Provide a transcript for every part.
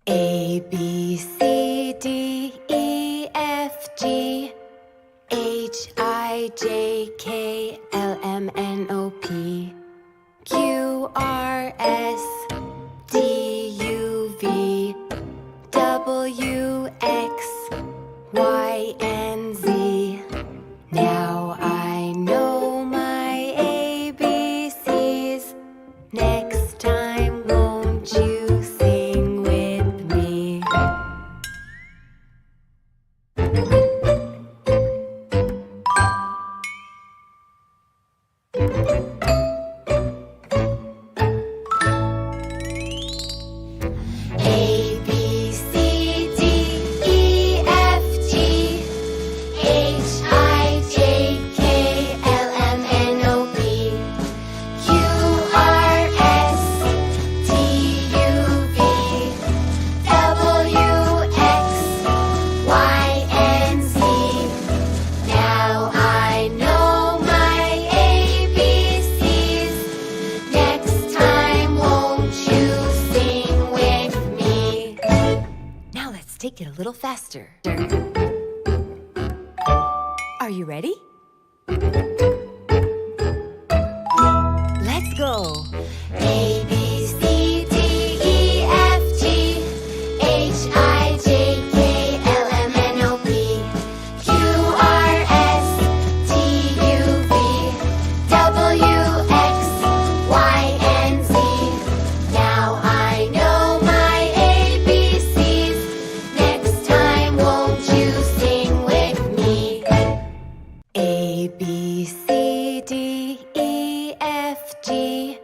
A, B, C, D, E, F, G, H, I, J, K, L, M, N, O, P, Q, R, S, D, U, V, W, X, Y, and Z. Now I know my ABCs. Next time, won't you sing with me? A, B, C, D, E, F, G, H, I, J, K, L, M, N, O, P, Q, R, S, T, U, V, W, X, Y, and Z. Now I know my ABCs. Next time, won't you sing with me? Now let's take it a little faster. Are you ready? Let's go. A, B, C, D, E, F, G, H, I, J, K, L, M, N, O, P, Q, R, S, T, U, V, W, X, Y, and Z. Now I know my ABCs. Next time, won't you sing with me? A, B, C, D, E, F, G,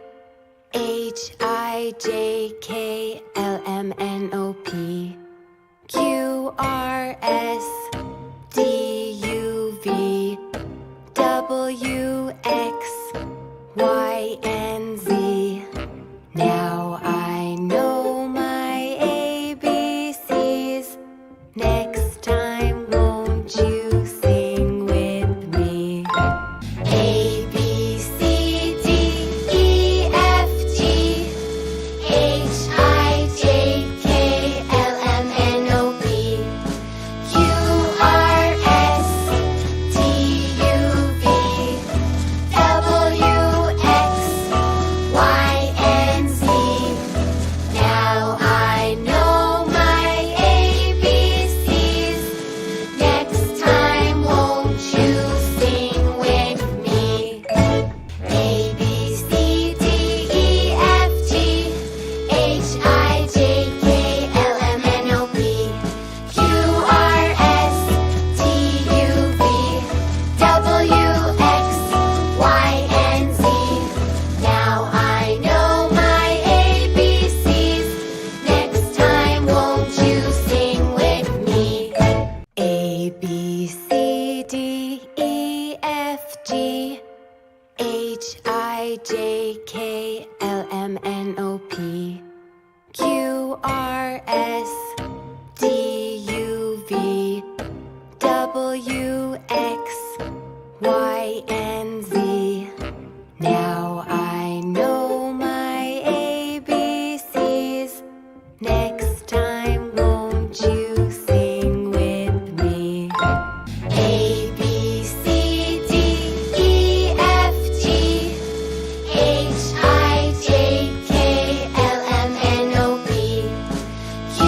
H, I, J, K, L, M, N, O, P, Q, R, S, D, U, V, W, X, Y, and Z. Now I know my ABCs. Next time, won't you sing with me? A, B, C, D, E, F, G, H, I, J, K, L, M, N, O, P, Q, R, S, T, U, V, W, X, Y, and Z. Now I know my ABCs. Next time, won't you sing with me? A, B, C, D, E, F, G, H, I, J, K, L, M, N, O, P, Q, R, S, T, U, V, W, X, Y, and Z. Now I know my ABCs. Next time, won't you sing with me? A, B, C, D, E, F, G, H, I, J, K, L, M, N, O, P, Q, R, S, D, U, V, W, X, Y, and Z. Now I know my ABCs. Next time, won't you sing with me? A, B, C, D, E, F, G, H, I, J, K, L, M, N, O, P, Q,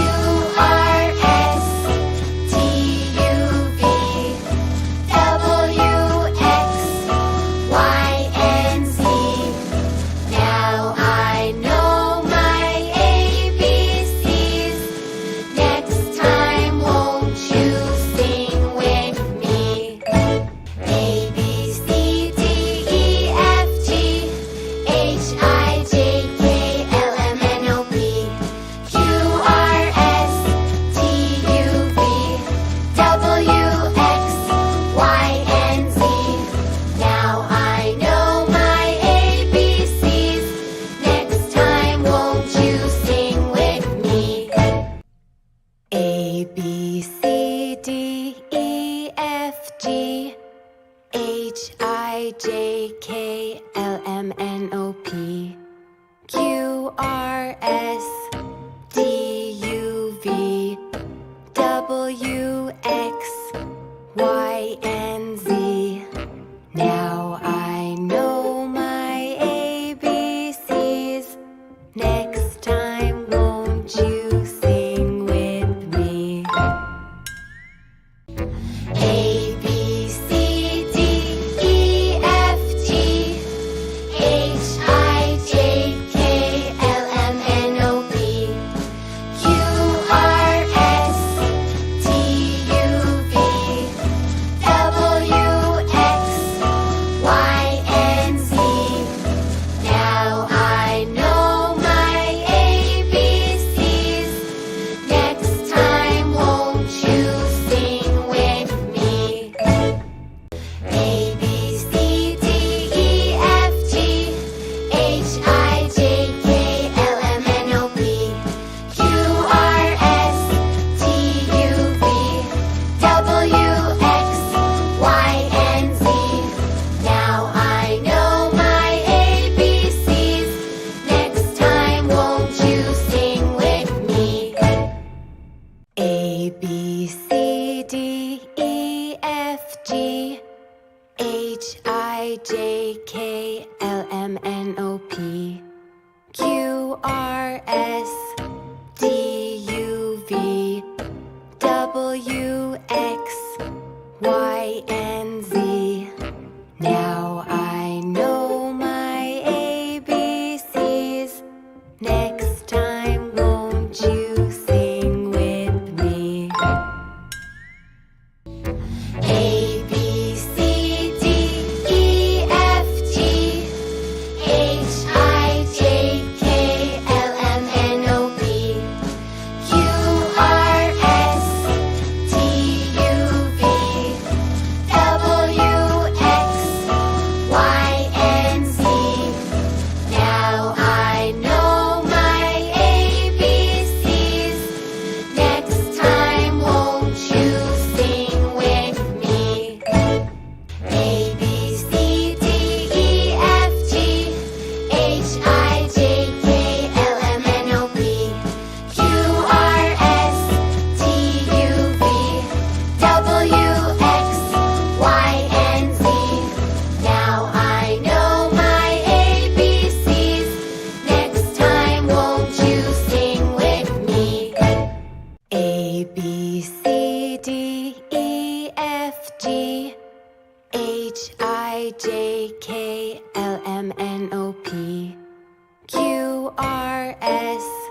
S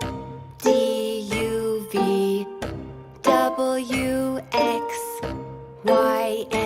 D U V W X Y